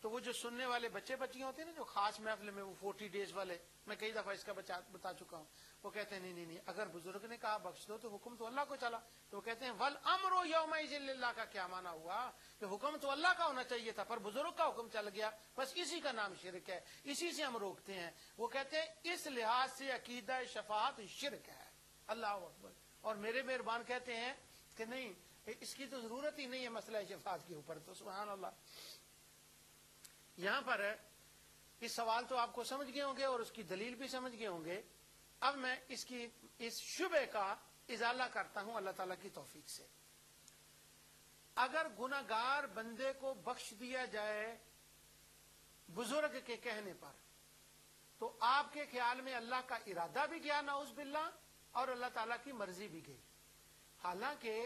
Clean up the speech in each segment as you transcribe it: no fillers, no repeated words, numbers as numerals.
تو وہ جو سننے والے بچے بچیاں ہوتے ہیں نا جو خاص محفل میں وہ 40 days والے، میں کئی دفعہ اس کا بتا چکا ہوں، وہ کہتے ہیں نہیں اگر بزرگ نے کہا بخش دو تو حکم تو اللہ کو چلا، تو وہ کہتے ہیں وَالْأَمْرُ يَوْمَئِذٍ لِلَّهِ کا کیا معنی ہوا کہ حکم تو اللہ کا ہونا چاہیے تھا پر بزرگ کا حکم چل گیا، بس اسی کا نام شرک ہے، اسی سے ہم روکتے ہیں۔ وہ کہتے ہیں اس لحاظ سے عقیدہ شفاعت شرک ہے۔ اللہ اکبر۔ اور میرے مہربان کہتے ہیں کہ نہیں اس کی تو ضرورت ہی نہیں ہے مسئلہ شفاعت کے اوپر، تو سبحان اللہ۔ یہاں پر اس سوال تو آپ کو سمجھ گئے ہوں گے اور اس کی دلیل بھی سمجھ گئے ہوں گے۔ اب میں اس شبہ کا ازالہ کرتا ہوں اللہ تعالیٰ کی توفیق سے۔ اگر گناہگار بندے کو بخش دیا جائے بزرگ کے کہنے پر تو آپ کے خیال میں اللہ کا ارادہ بھی گیا نعوذ باللہ اور اللہ تعالیٰ کی مرضی بھی گئی؟ حالانکہ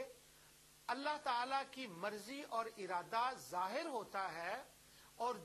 اللہ تعالیٰ کی مرضی اور ارادہ ظاہر ہوتا ہے، اور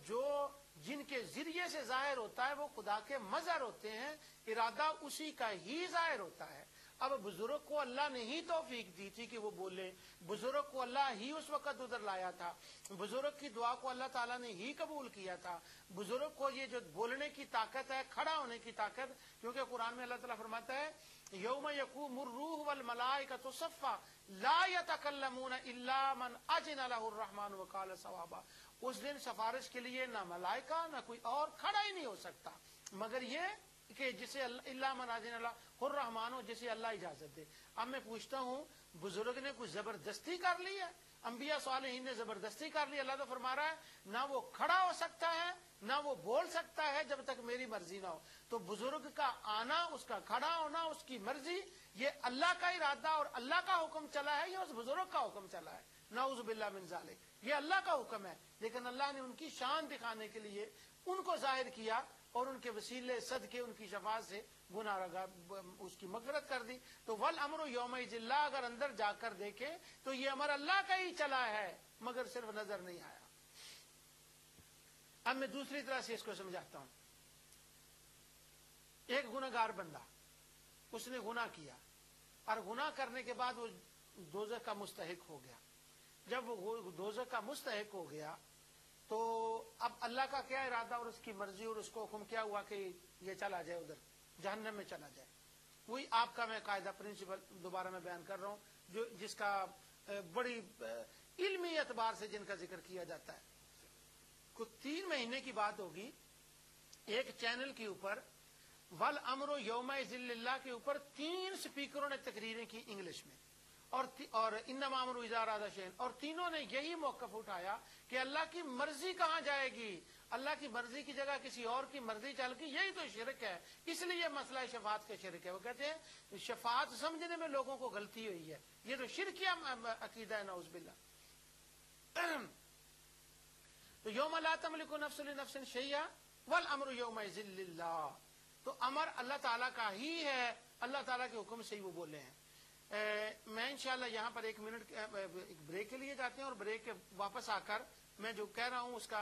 جن کے ذریعے سے ظاہر ہوتا ہے وہ خدا کے مظہر ہوتے ہیں، ارادہ اسی کا ہی ظاہر ہوتا ہے۔ اب بزرگ کو اللہ نے ہی توفیق دی تھی کہ وہ بولے، بزرگ کو اللہ ہی اس وقت ادھر لایا تھا، بزرگ کی دعا کو اللہ تعالیٰ نے ہی قبول کیا تھا، بزرگ کو یہ جو بولنے کی طاقت ہے، کھڑا ہونے کی طاقت، کیونکہ قرآن میں اللہ تعالیٰ فرماتا ہے یوم یقوم الروح والملائکۃ صفا لا یتکلمون الا من اذن له الرحمن وقال صوابا۔ اس دن سفارش کے لیے نہ ملائکہ نہ کوئی اور کھڑا ہی نہیں ہو سکتا مگر یہ کہ جسے اللہ من اذن له الرحمن ہو، جسے اللہ اجازت دے۔ اب میں پوچھتا ہوں بزرگ نے کچھ زبردستی کر لی ہے؟ انبیاء صالحین نے زبردستی کر لی؟ اللہ تو فرما رہا ہے نہ وہ کھڑا ہو سکتا ہے نہ وہ بول سکتا ہے جب تک میری مرضی نہ ہو۔ تو بزرگ کا آنا، اس کا کھڑا ہونا، اس کی مرضی، یہ اللہ کا ارادہ اور اللہ کا حکم چلا ہے یا اس بزرگ کا حکم چلا ہے؟ نعوذ باللہ من ذالک، یہ اللہ کا حکم ہے، لیکن اللہ نے ان کی شان دکھانے کے لیے ان کو ظاہر کیا اور ان کے وسیلے صدقے ان کی شفاعت سے گناہ اس کی مغفرت کر دی۔ تو والامر یومئذ اللہ اگر اندر جا کر دیکھے تو یہ امر اللہ کا ہی چلا ہے مگر صرف نظر نہیں آیا۔ اب میں دوسری طرح سے اس کو سمجھاتا ہوں۔ ایک گناہگار بندہ، اس نے گناہ کیا اور گناہ کرنے کے بعد وہ دوزخ کا مستحق ہو گیا۔ جب وہ دوزخ کا مستحق ہو گیا تو اب اللہ کا کیا ارادہ اور اس کی مرضی اور اس کو حکم کیا ہوا کہ یہ چلا جائے ادھر جہنم میں چلا جائے۔ وہی آپ کا میں قاعدہ پرنسپل دوبارہ میں بیان کر رہا ہوں جس کا بڑی علمی اعتبار سے جن کا ذکر کیا جاتا ہے۔ کچھ 3 مہینے کی بات ہوگی، ایک چینل کے اوپر والامر یومئذ للہ کے اوپر 3 سپیکروں نے تقریریں کی انگلش میں، اور انما امرہ اذا اراد شیئا، اور تینوں نے یہی موقف اٹھایا کہ اللہ کی مرضی کہاں جائے گی، اللہ کی مرضی کی جگہ کسی اور کی مرضی چل گئی، یہی تو شرک ہے، اس لیے یہ مسئلہ شفاعت کا شرک ہے۔ وہ کہتے ہیں شفاعت سمجھنے میں لوگوں کو غلطی ہوئی ہے، یہ تو شرکیہ عقیدہ ہے نعوذ باللہ۔ تو یوم لا تملک نفس لنفس شیئا والامر یومئذ للہ، تو امر اللہ تعالیٰ کا ہی ہے، اللہ تعالیٰ کے حکم سے ہی وہ بولے ہیں۔ میں انشاءاللہ یہاں پر 1 منٹ ایک بریک کے لیے جاتے ہیں اور بریک کے واپس آ کر میں جو کہہ رہا ہوں اس کا